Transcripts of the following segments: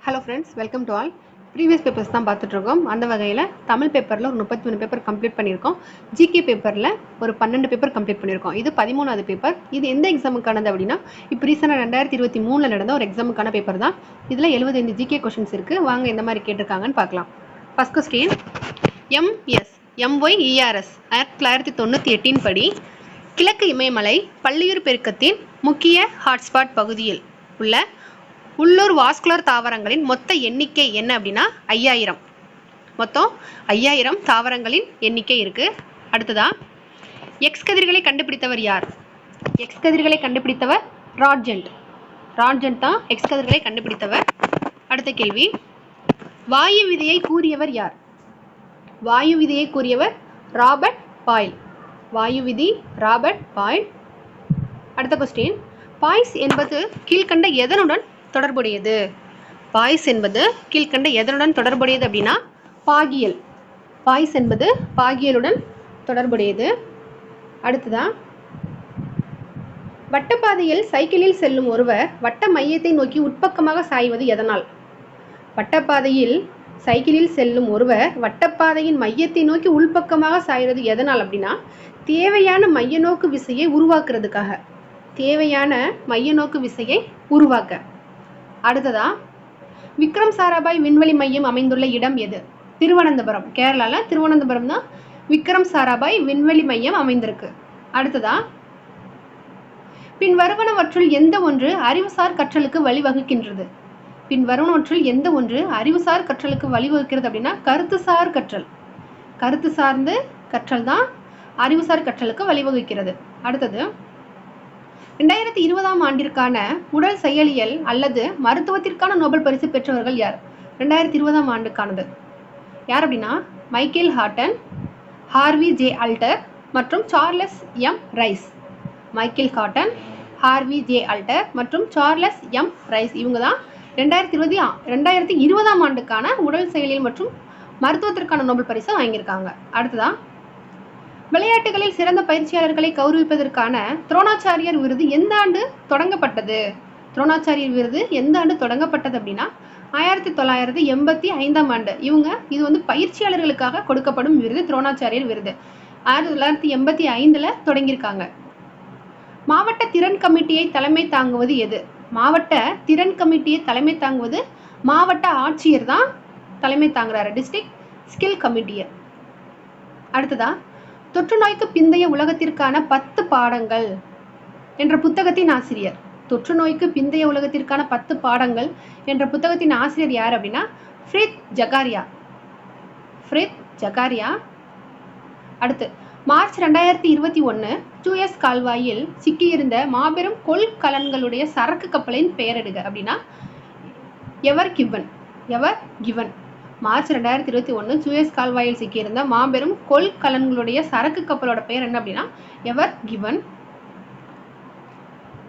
Hello friends, welcome to all. Previous papers தான் பார்த்துட்ருக்கோம். அந்த வகையில் தமிழ் பேப்பரில் ஒரு 33 பேப்பர் கம்ப்ளீட் பண்ணியிருக்கோம். ஜிகே பேப்பரில் ஒரு 12 பேப்பர் கம்ப்ளீட் பண்ணியிருக்கோம். இது 13வது பேப்பர். இது எந்த எக்ஸாமுக்கானது அப்படின்னா, இப்போ ரீசெண்டாக 2023 நடந்த ஒரு எக்ஸாமுக்கான பேப்பர் தான். இதில் 75 ஜிகே கொஷின்ஸ் இருக்குது. வாங்க எந்த மாதிரி கேட்டிருக்காங்கன்னு பார்க்கலாம். ஃபர்ஸ்ட் கொஸ்டின், MYERS 1998 படி கிழக்கு இமயமலை பல்லுயிர் பெருக்கத்தின் முக்கிய ஹாட்ஸ்பாட் பகுதியில் உள்ள உள்ளூர் வாஸ்குலர் தாவரங்களின் மொத்த எண்ணிக்கை என்ன அப்படின்னா 5000. மொத்தம் 5000 தாவரங்களின் எண்ணிக்கை இருக்கு. அடுத்ததா, எக்ஸ் கதிர்களை கண்டுபிடித்தவர் யார்? எக்ஸ் கதிர்களை கண்டுபிடித்தவர் ராட்ஜென்ட். ராட்ஜென்ட் தான் எக்ஸ் கதிர்களை கண்டுபிடித்தவர். அடுத்த கேள்வி, வாயு விதியை கூறியவர் யார்? வாயு விதியை கூறியவர் ராபர்ட் பாயில். வாயு விதி ராபர்ட் பாயில். அடுத்த கொஸ்டின், பாய்ஸ் என்பது கீழ்கண்ட எதனுடன் தொடர்புடையது? பாய்ஸ் என்பது கீழ்கண்ட எதனுடன் தொடர்புடையது அப்படின்னா பாகியல். பாய்ஸ் என்பது பாகியலுடன் தொடர்புடையது. அடுத்ததான், வட்டப்பாதையில் சைக்கிளில் செல்லும் ஒருவர் வட்ட மையத்தை நோக்கி உட்பக்கமாக சாய்வது எதனால்? வட்டப்பாதையில் சைக்கிளில் செல்லும் ஒருவர் வட்டப்பாதையின் மையத்தை நோக்கி உள்பக்கமாக சாய்வது எதனால் அப்படின்னா தேவையான மைய நோக்கு விசையை உருவாக்குறதுக்காக. தேவையான மைய நோக்கு விசையை உருவாக்க. அடுத்ததா, விக்ரம் சாராபாய் விண்வெளி மையம் அமைந்துள்ள இடம் எது? திருவனந்தபுரம். கேரளாவில் திருவனந்தபுரம் தான் விக்ரம் சாராபாய் விண்வெளி மையம் அமைந்திருக்கு. அடுத்ததா, பின் வருவனவற்றுள் எந்த ஒன்று அறிவுசார் கற்றலுக்கு வழிவகுக்கின்றது? பின் வருவனவற்றுள் எந்த ஒன்று அறிவுசார் கற்றலுக்கு வழிவகுக்கிறது அப்படின்னா கருத்துசார் கற்றல். கருத்து சார்ந்து கற்றல் தான் அறிவுசார் கற்றலுக்கு வழிவகுக்கிறது. அடுத்தது, 2020ஆம் ஆண்டிற்கான உடல் செயலியல் அல்லது மருத்துவத்திற்கான நோபல் பரிசு பெற்றவர்கள் யார்? 2020ஆம் ஆண்டுக்கானது யார் அப்படின்னா Michael Houghton, Harvey J Alter மற்றும் Charles M Rice. Michael Houghton, Harvey J Alter மற்றும் சார்லஸ் எம் ரைஸ் இவங்க தான் 2020ஆம் ஆண்டுக்கான உடல் செயலியல் மற்றும் மருத்துவத்திற்கான நோபல் பரிசை வாங்கியிருக்காங்க. அடுத்ததான், விளையாட்டுகளில் சிறந்த பயிற்சியாளர்களை கௌரவிப்பதற்கான துரோணாச்சாரியர் விருது எந்த ஆண்டு தொடங்கப்பட்டது? துரோணாச்சாரியர் விருது எந்த ஆண்டு தொடங்கப்பட்டது அப்படின்னா 1985ஆம் ஆண்டு. இது பயிற்சியாளர்களுக்காக கொடுக்கப்படும் விருது துரோணாச்சாரியர் விருது. 1985 தொடங்கியிருக்காங்க. மாவட்ட திறன் கமிட்டியை தலைமை தாங்குவது எது? மாவட்ட திறன் கமிட்டியை தலைமை தாங்குவது மாவட்ட ஆட்சியர் தான் தலைமை தாங்குறாரு, டிஸ்ட்ரிக்ட் ஸ்கில் கமிட்டியை. அடுத்ததா, தொற்று நோய்க்கு பிந்தைய உலகத்திற்கான 10 பாடங்கள் என்ற புத்தகத்தின் ஆசிரியர். தொற்று நோய்க்கு பிந்தைய உலகத்திற்கான 10 பாடங்கள் என்ற புத்தகத்தின் ஆசிரியர் யார் அப்படின்னா ஃப்ரித் ஜகாரியா. ஃப்ரித் ஜகாரியா. அடுத்து, மார்ச் 2021 சூயஸ் கால்வாயில் சிக்கியிருந்த மாபெரும் கொள்கலன்களுடைய சரக்கு கப்பலின் பெயரிடுக அப்படின்னா எவர் கிவன். எவர் கிவன். மார்ச் 2021 சூயஸ் கால்வாயில் சிக்கியிருந்த மாபெரும் கொள்கலன்களுடைய சரக்கு கப்பலோட பெயர் என்ன அப்படின்னா எவர் கிவன்.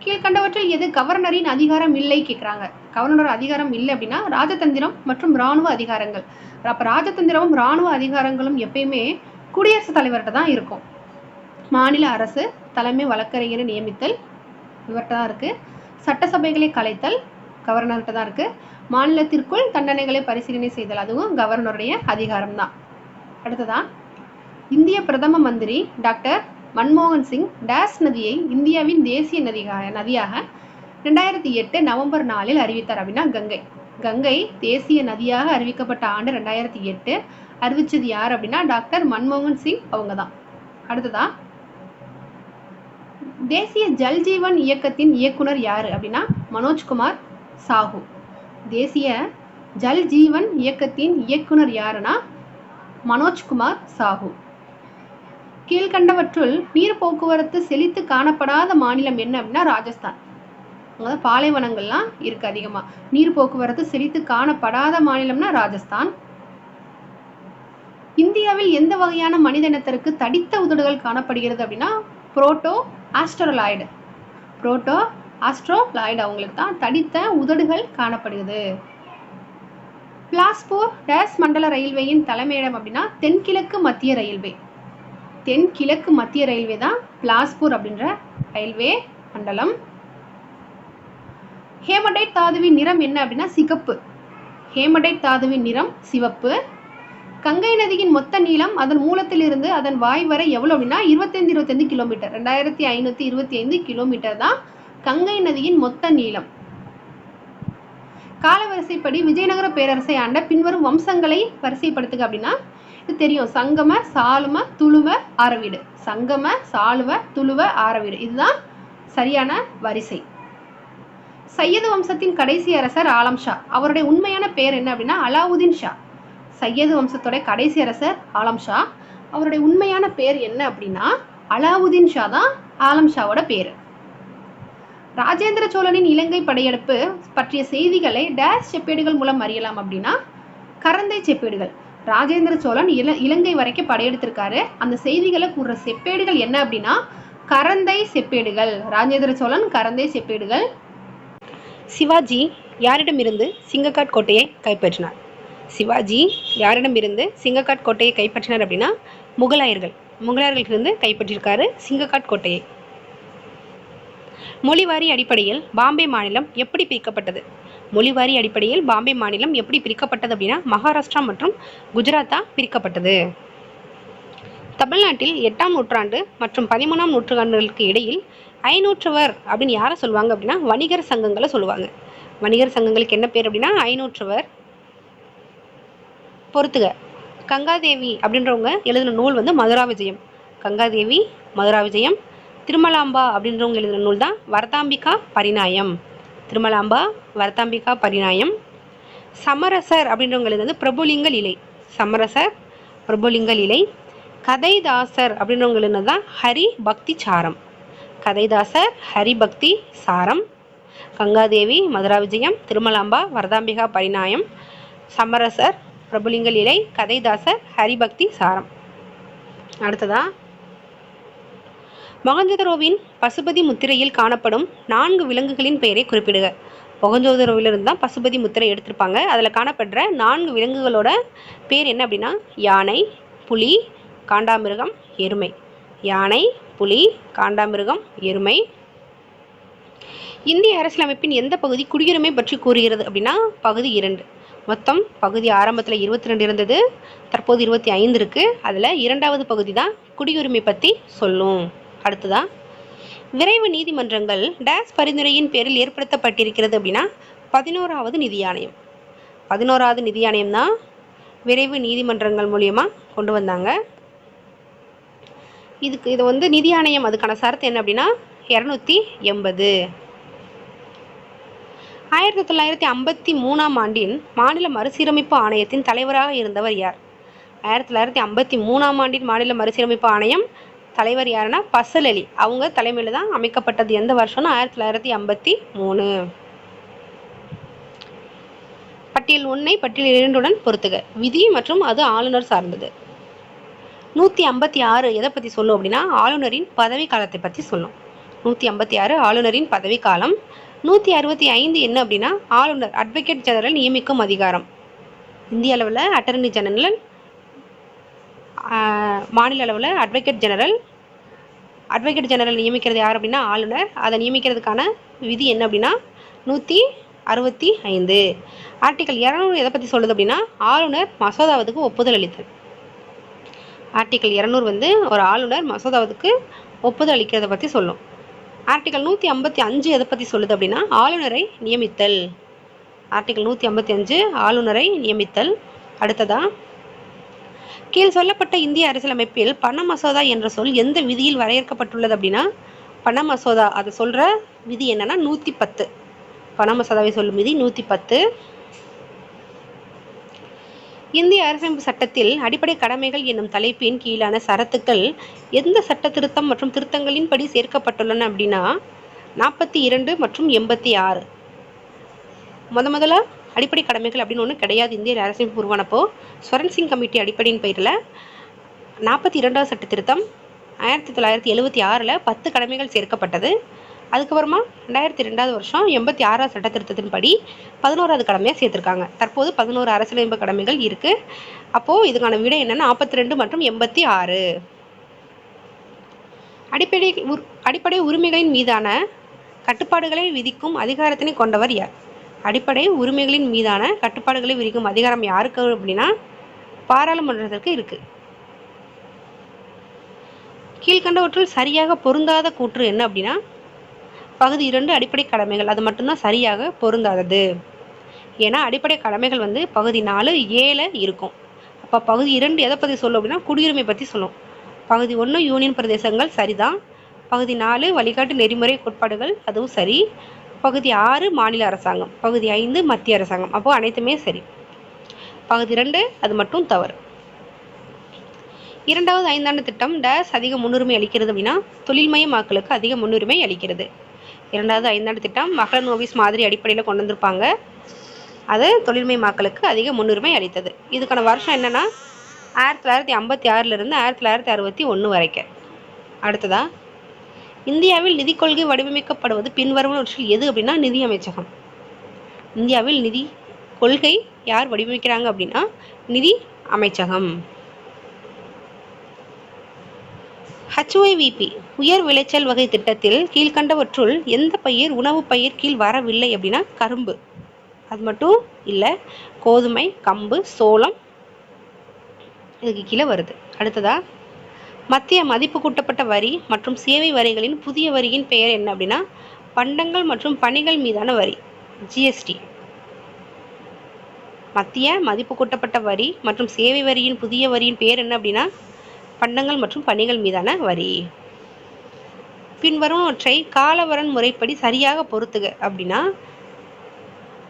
கீழ்கண்டவற்றில் எது கவர்னரின் அதிகாரம் இல்லை கேட்குறாங்க. கவர்னர் அதிகாரம் இல்லை அப்படின்னா ராஜதந்திரம் மற்றும் இராணுவ அதிகாரங்கள். அப்போ ராஜதந்திரமும் இராணுவ அதிகாரங்களும் எப்பயுமே குடியரசுத் தலைவர்கிட்ட தான் இருக்கும். மாநில அரசு தலைமை வழக்கறிஞரை நியமித்தல் இவர்கிட்ட தான் இருக்கு. சட்டசபைகளை கலைத்தல் கவர்னர்கிட்ட தான் இருக்கு. மாநிலத்திற்குள் தண்டனைகளை பரிசீலனை செய்தல் அதுவும் கவர்னருடைய அதிகாரம் தான். அடுத்ததான், இந்திய பிரதம மந்திரி டாக்டர் மன்மோகன் சிங் டேஸ் நதியை இந்தியாவின் தேசிய நதியாக 2008 நவம்பர் 4 அறிவித்தார் அப்படின்னா கங்கை. கங்கை தேசிய நதியாக அறிவிக்கப்பட்ட ஆண்டு 2008. அறிவிச்சது யார் அப்படின்னா டாக்டர் மன்மோகன் சிங் அவங்க தான். அடுத்ததா, தேசிய ஜல் ஜீவன் இயக்கத்தின் இயக்குனர் யாரு அப்படின்னா மனோஜ்குமார் சாஹூ. தேசிய ஜல் ஜீவன் இயக்கத்தின் இயக்குனர் யாருன்னா மனோஜ்குமார் சாஹூ. கீழ்கண்டவற்றுள் நீர் போக்குவரத்து செழித்து காணப்படாத மாநிலம் என்ன அப்படின்னா ராஜஸ்தான். அதாவது பாலைவனங்கள்லாம் இருக்கு அதிகமா. நீர் போக்குவரத்து செழித்து காணப்படாத மாநிலம்னா ராஜஸ்தான். இந்தியாவில் எந்த வகையான மனித இனத்திற்கு தடித்த உதடுகள் காணப்படுகிறது அப்படின்னா புரோட்டோ ஆஸ்ட்ரோலாய்டு. புரோட்டோ ஆஸ்ட்ரோலாய்டு அவங்களுக்கு தான் தடித்த உதடுகள் காணப்படுகிறது. பிலாஸ்பூர் டேஸ் மண்டல ரயில்வேயின் தலைமையிடம் அப்படின்னா தென்கிழக்கு மத்திய ரயில்வே. தென்கிழக்கு மத்திய ரயில்வே தான் பிலாஸ்பூர் அப்படின்ற ரயில்வே மண்டலம். ஹேமடைட் தாதுவின் நிறம் என்ன அப்படின்னா சிகப்பு. ஹேமடைட் தாதுவின் நிறம் சிவப்பு. கங்கை நதியின் மொத்த நீளம் அதன் மூலத்திலிருந்து அதன் வாய் வரை எவ்வளோ அப்படின்னா 25 கிலோமீட்டர். 2525 கிலோமீட்டர் தான் கங்கை நதியின் மொத்த நீளம். காலவரிசைப்படி விஜயநகர பேரரசை ஆண்ட பின்வரும் வம்சங்களை வரிசைப்படுத்துக அப்படின்னா இது தெரியும். சங்கம, சாளுவ, துளுவ, ஆரவீடு. சங்கம, சாளுவ, துளுவ, ஆரவீடு. இதுதான் சரியான வரிசை. சையது வம்சத்தின் கடைசி அரசர் ஆலம் ஷா. அவருடைய உண்மையான பெயர் என்ன அப்படின்னா அலாவுதீன் ஷா. சையது வம்சத்தோட கடைசி அரசர் ஆலம் ஷா. அவருடைய உண்மையான பெயர் என்ன அப்படின்னா அலாவுதீன் ஷா தான் ஆலம் ஷாவோட பேர். ராஜேந்திர சோழனின் இலங்கை படையெடுப்பு பற்றிய செய்திகளை டேஷ் செப்பேடுகள் மூலம் அறியலாம் அப்படின்னா கரந்தை செப்பேடுகள். ராஜேந்திர சோழன் இலங்கை வரைக்கும் படையெடுத்திருக்காரு. அந்த செய்திகளை கூறுற செப்பேடுகள் என்ன அப்படின்னா கரந்தை செப்பேடுகள். ராஜேந்திர சோழன் கரந்தை செப்பேடுகள். சிவாஜி யாரிடமிருந்து சிங்கக்காட் கோட்டையை கைப்பற்றினார்? சிவாஜி யாரிடமிருந்து சிங்கக்காட் கோட்டையை கைப்பற்றினார் அப்படின்னா முகலாயர்களிருந்து கைப்பற்றியிருக்காரு சிங்கக்காட் கோட்டையை. மொழிவாரி அடிப்படையில் பாம்பே மாநிலம் எப்படி பிரிக்கப்பட்டது? மொழிவாரி அடிப்படையில் பாம்பே மாநிலம் எப்படி பிரிக்கப்பட்டது அப்படின்னா மகாராஷ்டிரா மற்றும் குஜராத்தா பிரிக்கப்பட்டது. தமிழ்நாட்டில் 8ஆம் நூற்றாண்டு மற்றும் 13ஆம் நூற்றாண்டுகளுக்கு இடையில் ஐநூற்றுவர் அப்படின்னு யாரை சொல்லுவாங்க அப்படின்னா வணிகர் சங்கங்களை சொல்லுவாங்க. வணிகர் சங்கங்களுக்கு என்ன பேர் அப்படின்னா ஐநூற்றுவர். பொறுத்துக. கங்காதேவி அப்படின்றவங்க எழுதின நூல் வந்து மதுரா விஜயம். கங்காதேவி மதுரா விஜயம். திருமலாம்பா அப்படின்றவங்க எழுதின நூல் தான் வரதாம்பிகா பரிநாயம். திருமலாம்பா வரதாம்பிகா பரிநாயம். சமரசர் அப்படின்றவங்க எழுதுனது பிரபுலிங்க லீலை. சமரசர் பிரபுலிங்க லீலை. கதைதாசர் அப்படின்றவங்க எழுதுனது தான் ஹரி பக்தி சாரம். கதைதாசர் ஹரி பக்தி சாரம். கங்காதேவி மதுரா விஜயம், திருமலாம்பா வரதாம்பிகா பரிநாயம், சமரசர் பிரபுலிங்க லீலை, கதைதாசர் ஹரிபக்தி சாரம். அடுத்ததா மொஹஞ்சதாரோவின் பசுபதி முத்திரையில் காணப்படும் 4 விலங்குகளின் பெயரை குறிப்பிடுக. மொஹஞ்சதாரோவிலிருந்து தான் பசுபதி முத்திரை எடுத்திருப்பாங்க. அதில் காணப்படுற 4 விலங்குகளோட பேர் என்ன அப்படின்னா யானை, புலி, காண்டாமிருகம், எருமை. யானை, புலி, காண்டாமிருகம், எருமை. இந்திய அரசியலமைப்பின் எந்த பகுதி குடியுரிமை பற்றி கூறுகிறது அப்படின்னா பகுதி 2. மொத்தம் பகுதி ஆரம்பத்தில் 22 இருந்தது, தற்போது 25 இருக்குது. அதில் 2வது பகுதி தான் குடியுரிமை பற்றி சொல்லும். அடுத்ததா விரைவு நீதிமன்றங்கள் டேஸ் பரிந்துரையின் பேரில் ஏற்படுத்தப்பட்டிருக்கிறது அப்படின்னா 11வது நிதி ஆணையம். 11வது நிதி ஆணையம் தான் விரைவு நீதிமன்றங்கள் மூலியமாக கொண்டு வந்தாங்க. இது வந்து நிதி ஆணையம், அதுக்கான சரத்து என்ன அப்படின்னா 280. 1953ஆம் ஆண்டின் மாநில மறுசீரமைப்பு ஆணையத்தின் தலைவராக இருந்தவர் யார்? 1953ஆம் ஆண்டின் மாநில மறுசீரமைப்பு ஆணையம் தலைவர் யாருன்னா பசல் அலி. அவங்க தலைமையில் தான் அமைக்கப்பட்டது. எந்த வருஷம்னா 1953. பட்டியல் 1 பட்டியல் 2 பொறுத்துக. விதி மற்றும் அது ஆளுநர் சார்ந்தது. 156 எதை பற்றி சொல்லும் அப்படின்னா ஆளுநரின் பதவி காலத்தை பற்றி சொல்லும். 156 ஆளுநரின் பதவி காலம். 165 என்ன அப்படின்னா ஆளுநர் அட்வொகேட் ஜெனரல் நியமிக்கும் அதிகாரம். இந்திய அளவில் அட்டர்னி ஜெனரல், மாநில அளவில் அட்வொகேட் ஜெனரல் நியமிக்கிறது யார் அப்படின்னா ஆளுநர். அதை நியமிக்கிறதுக்கான விதி என்ன அப்படின்னா 165. ஆர்டிகல் 200 எதை பற்றி சொல்லுது அப்படின்னா ஆளுநர் மசோதாவுக்கு ஒப்புதல் அளித்தல். ஆர்டிகல் 200 வந்து ஒரு ஆளுநர் மசோதாவுக்கு ஒப்புதல் அளிக்கிறத பற்றி சொல்லும். ஆர்டிகல் 155 எதை பற்றி சொல்லுது அப்படின்னா ஆளுநரை நியமித்தல். ஆர்டிகல் 155 ஆளுநரை நியமித்தல். அடுத்ததா கீழ் சொல்லப்பட்ட இந்திய அரசியலமைப்பில் பண மசோதா என்ற சொல் எந்த விதியில் வரையறுக்கப்பட்டுள்ளது அப்படின்னா பண மசோதா அதை சொல்கிற விதி என்னன்னா 110. பண மசோதாவை சொல்லும் விதி 110. இந்திய அரசியலமைப்பு சட்டத்தில் அடிப்படை கடமைகள் என்னும் தலைப்பின் கீழான சரத்துக்கள் எந்த சட்ட திருத்தம் மற்றும் திருத்தங்களின் படி சேர்க்கப்பட்டுள்ளன அப்படின்னா 42 மற்றும் 86. முதல்ல அடிப்படை கடமைகள் அப்படின்னு ஒன்று கிடையாது. இந்திய அரசியலமைப்பு உருவானப்போ ஸ்வரன்சிங் கமிட்டி அடிப்படையின் பெயரில் 42வது சட்ட திருத்தம் 1976 10 கடமைகள் சேர்க்கப்பட்டது. அதுக்கப்புறமா 2002 வருஷம் 86வது சட்ட திருத்தத்தின்படி 11வது கடமையாக சேர்த்துருக்காங்க. தற்போது 11 அரசியலமைப்பு கடமைகள் இருக்குது. அப்போது இதுக்கான விடை என்னென்னா 42 மற்றும் 86. அடிப்படை உரிமைகளின் மீதான கட்டுப்பாடுகளை விதிக்கும் அதிகாரத்தினை கொண்டவர் யார்? அடிப்படை உரிமைகளின் மீதான கட்டுப்பாடுகளை விதிக்கும் அதிகாரம் யாருக்கு அப்படின்னா பாராளுமன்றத்திற்கு இருக்கு. கீழ்கண்டவற்றுள் சரியாக பொருந்தாத கூற்று என்ன அப்படின்னா பகுதி 2 அடிப்படை கடமைகள், அது மட்டும்தான் சரியாக பொருந்தாதது. ஏன்னா அடிப்படை கடமைகள் பகுதி 4 ஏல இருக்கும். அப்போ பகுதி 2 எதை பற்றி சொல்லும் அப்படின்னா குடியுரிமை பற்றி சொல்லும். பகுதி 1 யூனியன் பிரதேசங்கள் சரிதான். பகுதி 4 வழிகாட்டு நெறிமுறை கோட்பாடுகள், அதுவும் சரி. பகுதி 6 மாநில அரசாங்கம், பகுதி 5 மத்திய அரசாங்கம். அப்போ அனைத்துமே சரி. பகுதி 2 அது மட்டும் தவறு. இரண்டாவது ஐந்தாண்டு திட்டம் டேஸ் அதிக முன்னுரிமை அளிக்கிறது அப்படின்னா தொழில்மயமாக்கலுக்கு அதிக முன்னுரிமை அளிக்கிறது. இரண்டாவது ஐந்தாண்டு திட்டம் மகளிர் நோவிஸ் மாதிரி அடிப்படையில் கொண்டு வந்திருப்பாங்க. அது தொழில்மயமாக்கலுக்கு அதிக முன்னுரிமை அளித்தது. இதுக்கான வருஷம் என்னன்னா 1956 1961 வரைக்கும். அடுத்ததா இந்தியாவில் நிதி கொள்கை வடிவமைக்கப்படுவது பின்வருவனவற்றில் எது அப்படின்னா நிதி அமைச்சகம். இந்தியாவில் நிதி கொள்கை யார் வடிவமைக்கிறாங்க அப்படின்னா நிதி அமைச்சகம். HYVP உயர் விளைச்சல் வகை திட்டத்தில் கீழ்கண்டவற்றுள் எந்த பயிர் உணவு பயிர் கீழ் வரவில்லை அப்படின்னா கரும்பு. அது மட்டும் இல்லை, கோதுமை, கம்பு, சோளம் இதுக்கு கீழே வருது. அடுத்ததா மத்திய மதிப்பு கூட்டப்பட்ட வரி மற்றும் சேவை வரிகளின் புதிய வரியின் பெயர் என்ன அப்படின்னா பண்டங்கள் மற்றும் பணிகள் மீதான வரி, GST. மத்திய மதிப்பு கூட்டப்பட்ட வரி மற்றும் சேவை வரியின் புதிய வரியின் பெயர் என்ன அப்படின்னா பண்டங்கள் மற்றும் பணிகள் மீதான வரி. பின்வருவனவற்றை காலவரன் முறைப்படி சரியாக பொருத்துக அப்படின்னா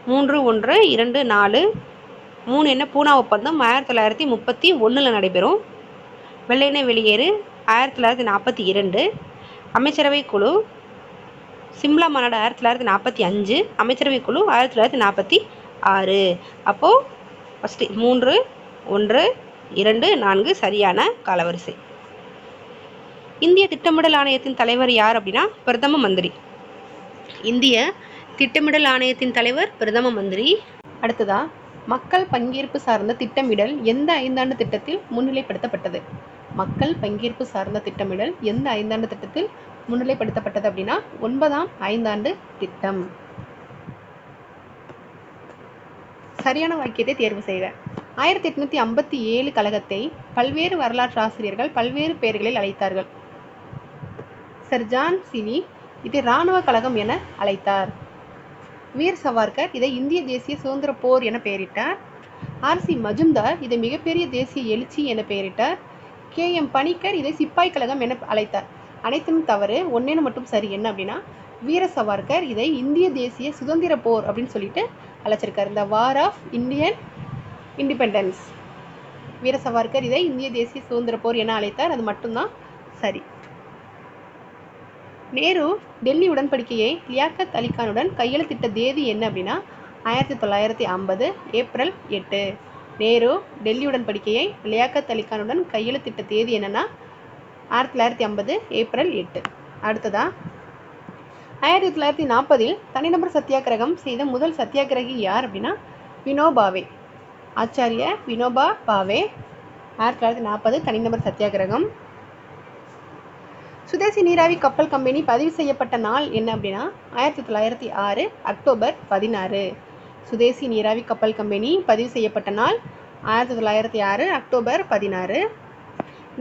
3.1.2.4 3 என்ன பூனா ஒப்பந்தம் 1931 நடைபெறும். வெள்ளையனே வெளியேறு 1942. அமைச்சரவை குழு சிம்லா மாநாடு 1945. அமைச்சரவை குழு 1946. அப்போது ஃபஸ்ட்டு 3, 1, 2, 4 சரியான காலவரிசை. இந்திய திட்டமிடல் ஆணையத்தின் தலைவர் யார் அப்படின்னா பிரதம மந்திரி. இந்திய திட்டமிடல் ஆணையத்தின் தலைவர் பிரதம மந்திரி. அடுத்ததா மக்கள் பங்கேற்பு சார்ந்த திட்டமிடல் எந்த ஐந்தாண்டு திட்டத்தில் முன்னிலைப்படுத்தப்பட்டது? மக்கள் பங்கேற்பு சார்ந்த திட்டமிடல் எந்த ஐந்தாண்டு திட்டத்தில் முன்னிலைப்படுத்தப்பட்டது அப்படின்னா 9ஆம் ஐந்தாண்டு திட்டம். சரியான வாக்கியத்தை தேர்வு செய்க. 1857 கழகத்தை பல்வேறு வரலாற்று ஆசிரியர்கள் பல்வேறு பெயர்களில் அழைத்தார்கள். சர் ஜான் சினி இதை இராணுவ கழகம் என அழைத்தார். வீர் சவார்கர் இதை இந்திய தேசிய சுதந்திர போர் என பெயரிட்டார். RC மஜும்தார் இதை மிகப்பெரிய தேசிய எழுச்சி என பெயரிட்டார். KM பணிக்கர் இதை சிப்பாய் கழகம் என அழைத்தார். அனைத்தும் தவறு. ஒன்னேன்னு மட்டும் சரி. என்ன அப்படின்னா வீர சவார்கர் இதை இந்திய தேசிய சுதந்திர போர் அப்படின்னு சொல்லிட்டு அழைச்சிருக்காரு. இந்த வார் ஆஃப் இந்தியன் இண்டிபெண்டன்ஸ். வீர சவார்கர் இதை இந்திய தேசிய சுதந்திர போர் என அழைத்தார். அது மட்டும்தான் சரி. நேரு டெல்லி உடன்படிக்கையை லியாக்கத் அலிகானுடன் கையெழுத்திட்ட தேதி என்ன அப்படின்னா 1950 ஏப்ரல் 8. நேரு டெல்லி உடன்படிக்கையை லியாக்கத் அலிகானுடன் கையெழுத்திட்ட தேதி என்னன்னா 1950 ஏப்ரல் 8. அடுத்ததா 1940 தனிநபர் சத்தியாகிரகம் செய்த முதல் சத்தியாகிரகி யார் அப்படின்னா வினோபாவே. ஆச்சாரிய வினோபா பாவே. 1940 தனிநபர் சத்தியாகிரகம். சுதேசி நீராவி கப்பல் கம்பெனி பதிவு செய்யப்பட்ட நாள் என்ன அப்படின்னா 1906 அக்டோபர் 16. சுதேசி நீராவி கப்பல் கம்பெனி பதிவு செய்யப்பட்ட நாள் 1906 அக்டோபர் 16.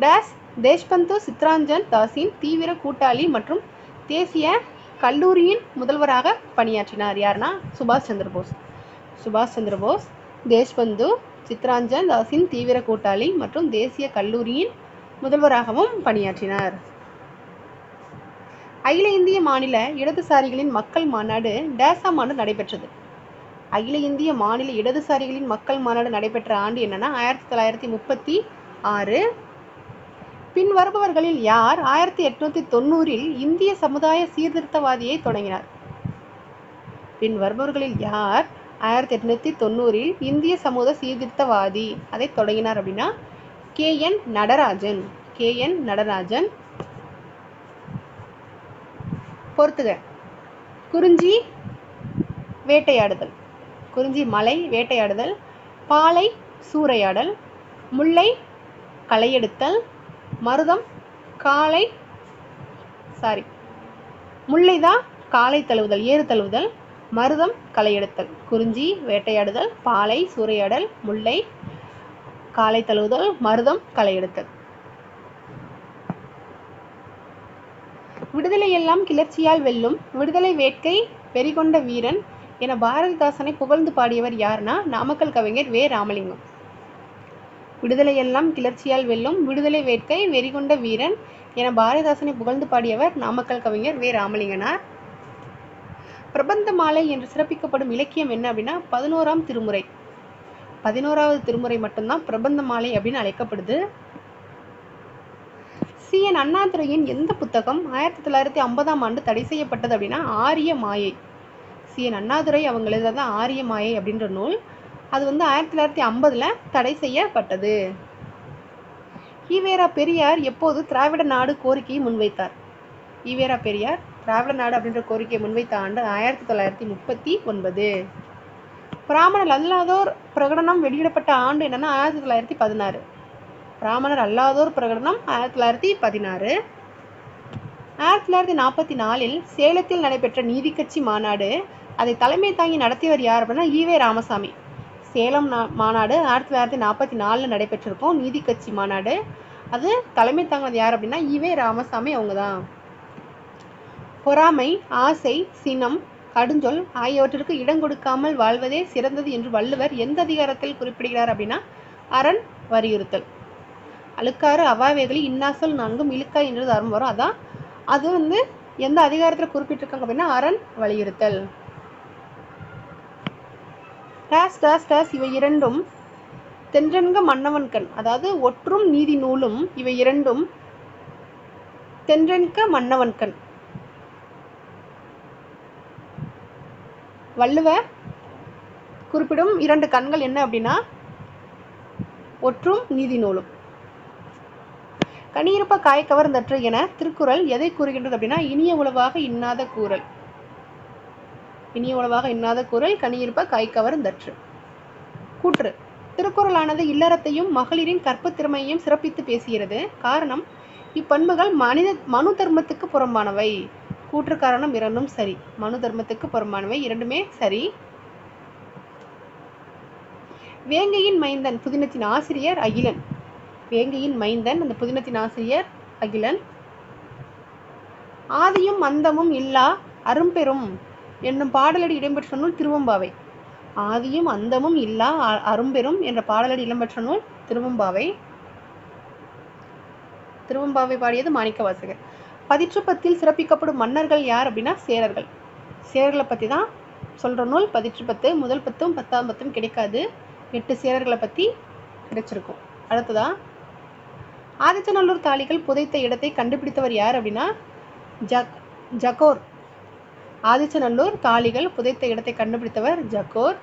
டேஸ் தேஷ்பந்து சித்ராஞ்சன் தாஸின் தீவிர கூட்டாளி மற்றும் தேசிய கல்லூரியின் முதல்வராக பணியாற்றினார். யாருன்னா சுபாஷ் சந்திர போஸ். சுபாஷ் சந்திர போஸ் தேஷ்பந்து சித்ராஞ்சன் தாஸின் தீவிர கூட்டாளி மற்றும் தேசிய கல்லூரியின் முதல்வராகவும் பணியாற்றினார். அகில இந்திய மாநில இடதுசாரிகளின் மக்கள் மாநாடு டேஸாம் ஆண்டு நடைபெற்றது. அகில இந்திய மாநில இடதுசாரிகளின் மக்கள் மாநாடு நடைபெற்ற ஆண்டு என்னன்னா 1936. பின் வருபவர்களில் யார் 1890 இந்திய சமுதாய சீர்திருத்தவாதியை தொடங்கினார்? பின் வருபவர்களில் யார் 1890 இந்திய சமூக சீர்திருத்தவாதி அதை தொடங்கினார் அப்படின்னா KN நடராஜன். KN நடராஜன். பொறுத்துக. குறிஞ்சி வேட்டையாடுதல், குறிஞ்சி மலை வேட்டையாடுதல், பாலை சூறையாடல், முல்லை களையெடுத்தல், மருதம் முல்லைதான் காலை தழுவுதல் ஏறு தழுவுதல், மருதம் களை எடுத்தல், குறிஞ்சி வேட்டையாடுதல், பாலை சூறையாடல், முல்லை காலை தழுவுதல், மருதம் களை எடுத்தல். விடுதலை எல்லாம் கிளர்ச்சியால் வெல்லும், விடுதலை வேட்கை வெறிகொண்ட வீரன் என பாரதிதாசனை புகழ்ந்து பாடியவர் யாருன்னா நாமக்கல் கவிஞர் வே. ராமலிங்கம். விடுதலை எல்லாம் கிளர்ச்சியால் வெல்லும், விடுதலை வேட்கை வெறிகொண்ட வீரன் என பாரதிதாசனை புகழ்ந்து பாடியவர் நாமக்கல் கவிஞர் வே. ராமலிங்கனார். பிரபந்த மாலை என்று சிறப்பிக்கப்படும் இலக்கியம் என்ன அப்படின்னா 11ஆம் திருமுறை. 11வது திருமுறை மட்டும்தான் பிரபந்த மாலை அப்படின்னு அழைக்கப்படுது. சி.என். அண்ணாதுரையின் எந்த புத்தகம் 1950ஆம் ஆண்டு தடை செய்யப்பட்டது அப்படின்னா ஆரிய மாயை. சி.என். அண்ணாதுரை அவங்க எழுதுறது ஆரிய மாயை அப்படின்ற நூல். அது 1950ல் தடை செய்யப்பட்டது. ஈவேரா பெரியார் எப்போது திராவிட நாடு கோரிக்கையை முன்வைத்தார்? ஈவேரா பெரியார் திராவிட நாடு அப்படின்ற கோரிக்கையை முன்வைத்த ஆண்டு 1939. பிராமணர் அல்லாதோர் பிரகடனம் வெளியிடப்பட்ட ஆண்டு என்னன்னா 1916. பிராமணர் அல்லாதோர் பிரகடனம் 1916. 1944 சேலத்தில் நடைபெற்ற நீதி கட்சி மாநாடு. அதை தலைமை தாங்கி நடத்தியவர் யார் அப்படின்னா ஈவே ராமசாமி. சேலம் மாநாடு 1944 நடைபெற்றிருக்கும் நீதி கட்சி மாநாடு. அது தலைமை தாங்கினது யார் அப்படின்னா ஈவே ராமசாமி அவங்க தான். பொறாமை, ஆசை, சினம், கடுஞ்சொல் ஆகியவற்றிற்கு இடம் கொடுக்காமல் வாழ்வதே சிறந்தது என்று வள்ளுவர் எந்த அதிகாரத்தில் குறிப்பிடுகிறார் அப்படின்னா அரண் வலியுறுத்தல். அழுக்காறு அவாவேகளி இன்னாசொல் நான்கும் இழுக்காய் என்றது அறம் வரும். அதான் அது எந்த அதிகாரத்தில் குறிப்பிட்டிருக்காங்க அப்படின்னா அரண் வலியுறுத்தல். டேஸ் டேஸ் டேஸ் இவை இரண்டும் தென்றென்க மன்னவன் கண். அதாவது ஒற்றும் நீதி நூலும் இவை இரண்டும் தென்றென்க மன்னவன் கண். வள்ளுவர் குறிப்பிடும் 2 கண்கள் என்ன அப்படின்னா ஒற்றும் நீதி நூலும். கனியிருப்ப காய் கவர்ந்தற்று என திருக்குறள் எதை கூறுகின்றது அப்படின்னா இனிய உளவாக இன்னாத கூறல். இனிய உளவாக இன்னாத கூறல் கனியிருப்ப காய் கவர்ந்தற்று. கூற்று: திருக்குறளானது இல்லறத்தையும் மகளிரின் கற்பு திறமையையும் சிறப்பித்து பேசுகிறது. காரணம்: இப்பண்புகள் மனு தர்மத்துக்கு புறம்பானவை. கூற்று காரணம் இரண்டும் சரி. மனு தர்மத்துக்கு புறம்பானவை இரண்டுமே சரி. வேங்கையின் மைந்தன் புதினத்தின் ஆசிரியர் அகிலன். வேங்கையின் மைந்தன் அந்த புதினத்தின் ஆசிரியர் அகிலன். ஆதியும் அந்தமும் இல்லா அரும்பெரும் என்னும் பாடலடி இடம்பெற்ற நூல் திருவெம்பாவை. ஆதியும் அந்தமும் இல்லா அரும்பெரும் என்ற பாடலடி இடம்பெற்ற நூல் திருவெம்பாவை. திருவெம்பாவை பாடியது மாணிக்கவாசகர். பதிற்றுப்பத்தில் சிறப்பிக்கப்படும் மன்னர்கள் யார் அப்படின்னா சேரர்கள். சேரர்களை பற்றி தான் சொல்கிற நூல் பதிற்றுப்பத்து. முதல் பத்தும் 10ஆம் பத்தும் கிடைக்காது. 8 சேரர்களை பற்றி கிடைச்சிருக்கும். அடுத்ததா ஆதிச்சநல்லூர் தாளிகள் புதைத்த இடத்தை கண்டுபிடித்தவர் யார் அப்படின்னா ஜகோர். ஆதிச்சநல்லூர் தாளிகள் புதைத்த இடத்தை கண்டுபிடித்தவர் ஜகோர்.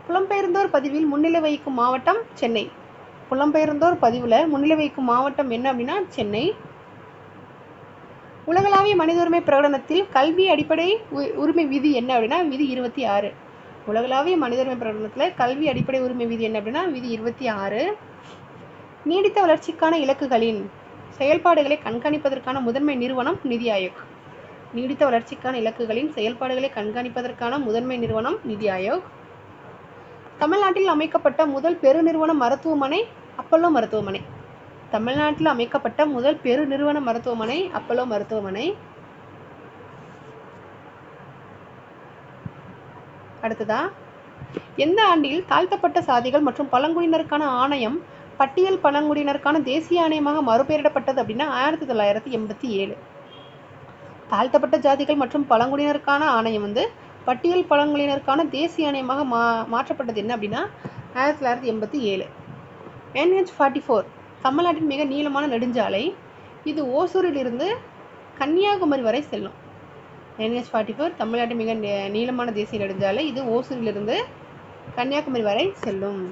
புலம்பெயர்ந்தோர் பதிவில் முன்னிலை வகிக்கும் மாவட்டம் சென்னை. புலம்பெயர்ந்தோர் பதிவில் முன்னிலை வகிக்கும் மாவட்டம் என்ன அப்படின்னா சென்னை. உலகளாவிய மனித உரிமை பிரகடனத்தில் கல்வி அடிப்படை உரிமை விதி என்ன அப்படின்னா விதி 26. உலகளாவிய மனித உரிமை பிரகடனத்தில் கல்வி அடிப்படை உரிமை விதி என்ன அப்படின்னா விதி 26. நீடித்த வளர்ச்சிக்கான இலக்குகளின் செயல்பாடுகளை கண்காணிப்பதற்கான முதன்மை நிறுவனம் நிதி ஆயோக். நீடித்த வளர்ச்சிக்கான இலக்குகளின் செயல்பாடுகளை கண்காணிப்பதற்கான முதன்மை நிறுவனம் நிதி ஆயோக். தமிழ்நாட்டில் அமைக்கப்பட்ட முதல் பெருநிறுவன மருத்துவமனை அப்பல்லோ மருத்துவமனை. தமிழ்நாட்டில் அமைக்கப்பட்ட முதல் பெருநிறுவன மருத்துவமனை அப்பல்லோ மருத்துவமனை. அடுத்ததா எந்த ஆண்டில் தாழ்த்தப்பட்ட சாதிகள் மற்றும் பழங்குடியினருக்கான ஆணையம் பட்டியல் பழங்குடியினருக்கான தேசிய ஆணையமாக மறுபெயரிடப்பட்டது அப்படின்னா 1987. தாழ்த்தப்பட்ட ஜாதிகள் மற்றும் பழங்குடியினருக்கான ஆணையம் பட்டியல் பழங்குடியினருக்கான தேசிய ஆணையமாக மாற்றப்பட்டது என்ன அப்படின்னா 1987. NH-44 தமிழ்நாட்டின் மிக நீளமான நெடுஞ்சாலை. இது ஓசூரில் இருந்து கன்னியாகுமரி வரை செல்லும். NH-44 தமிழ்நாட்டின் மிக நீளமான தேசிய நெடுஞ்சாலை. இது ஓசூரிலிருந்து கன்னியாகுமரி வரை செல்லும்.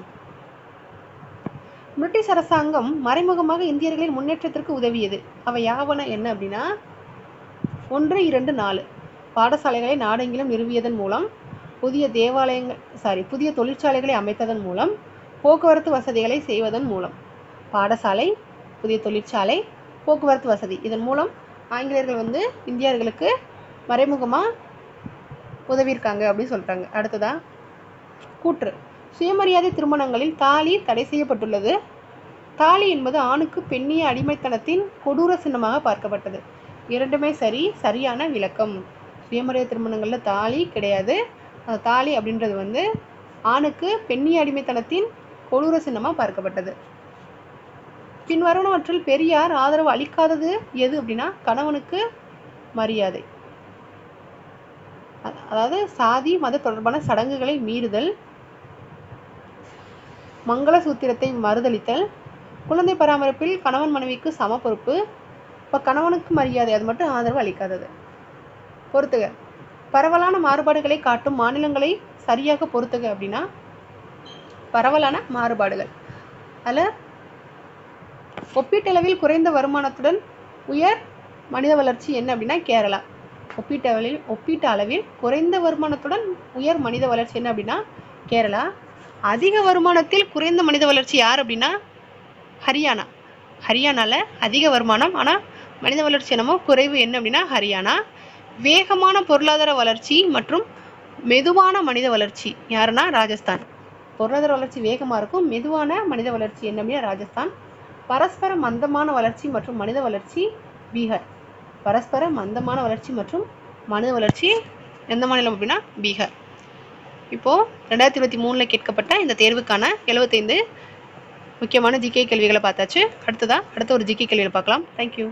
பிரிட்டிஷ் அரசாங்கம் மறைமுகமாக இந்தியர்களின் முன்னேற்றத்திற்கு உதவியது. அவை யாவன என்ன அப்படின்னா 1, 2, 4 பாடசாலைகளை நாடெங்கிலும் நிறுவியதன் மூலம், புதிய தொழிற்சாலைகளை அமைத்ததன் மூலம், போக்குவரத்து வசதிகளை செய்வதன் மூலம். பாடசாலை, புதிய தொழிற்சாலை, போக்குவரத்து வசதி. இதன் மூலம் ஆங்கிலேயர்கள் இந்தியர்களுக்கு மறைமுகமாக உதவியிருக்காங்க அப்படின்னு சொல்கிறாங்க. அடுத்ததா கூற்று. சுயமரியாதை திருமணங்களில் தாலி தடை செய்யப்பட்டுள்ளது. தாலி என்பது ஆணுக்கு பெண்ணிய அடிமைத்தனத்தின் கொடூர சின்னமாக பார்க்கப்பட்டது. இரண்டுமே சரியான விளக்கம். சுயமரியாதை திருமணங்களில் தாலி கிடையாது. தாலி அப்படின்றது வந்து ஆணுக்கு பெண்ணிய அடிமைத்தனத்தின் கொடூர சின்னமாக பார்க்கப்பட்டது. பின்வருவனவற்றில் பெரியார் ஆதரவு அளிக்காதது எது அப்படின்னா கணவனுக்கு மரியாதை, அதாவது சாதி மத தொடர்பான சடங்குகளை மீறுதல், மங்கள சூத்திரத்தை மறுதளித்தல், குழந்தை பராமரிப்பில் கணவன் மனைவிக்கு சம பொறுப்பு. இப்போ கணவனுக்கு மரியாதை, அது மட்டும் ஆதரவு அளிக்காதது. பொறுத்துக. பரவலான மாறுபாடுகளை காட்டும் மாநிலங்களை சரியாக பொறுத்துக அப்படின்னா பரவலான மாறுபாடுகள். அதில் ஒப்பீட்டளவில் குறைந்த வருமானத்துடன் உயர் மனித வளர்ச்சி என்ன அப்படின்னா கேரளா. ஒப்பீட்டு அளவில் குறைந்த வருமானத்துடன் உயர் மனித வளர்ச்சி என்ன அப்படின்னா கேரளா. அதிக வருமானத்தில் குறைந்த மனித வளர்ச்சி யார் அப்படின்னா ஹரியானா. ஹரியானாவில் அதிக வருமானம் ஆனால் மனித வளர்ச்சி என்னமோ குறைவு என்ன அப்படின்னா ஹரியானா. வேகமான பொருளாதார வளர்ச்சி மற்றும் மெதுவான மனித வளர்ச்சி யாருன்னா ராஜஸ்தான். பொருளாதார வளர்ச்சி வேகமாக இருக்கும், மெதுவான மனித வளர்ச்சி என்ன அப்படின்னா ராஜஸ்தான். பரஸ்பர மந்தமான வளர்ச்சி மற்றும் மனித வளர்ச்சி பீகார். பரஸ்பர மந்தமான வளர்ச்சி மற்றும் மனித வளர்ச்சி எந்த மாநிலம் அப்படின்னா பீகார். இப்போது 2023 கேட்கப்பட்ட இந்த தேர்வுக்கான 75 முக்கியமான ஜிகே கேள்விகளை பார்த்தாச்சு. அடுத்த ஒரு ஜிகே கேள்விகளை பார்க்கலாம். தேங்க்யூ.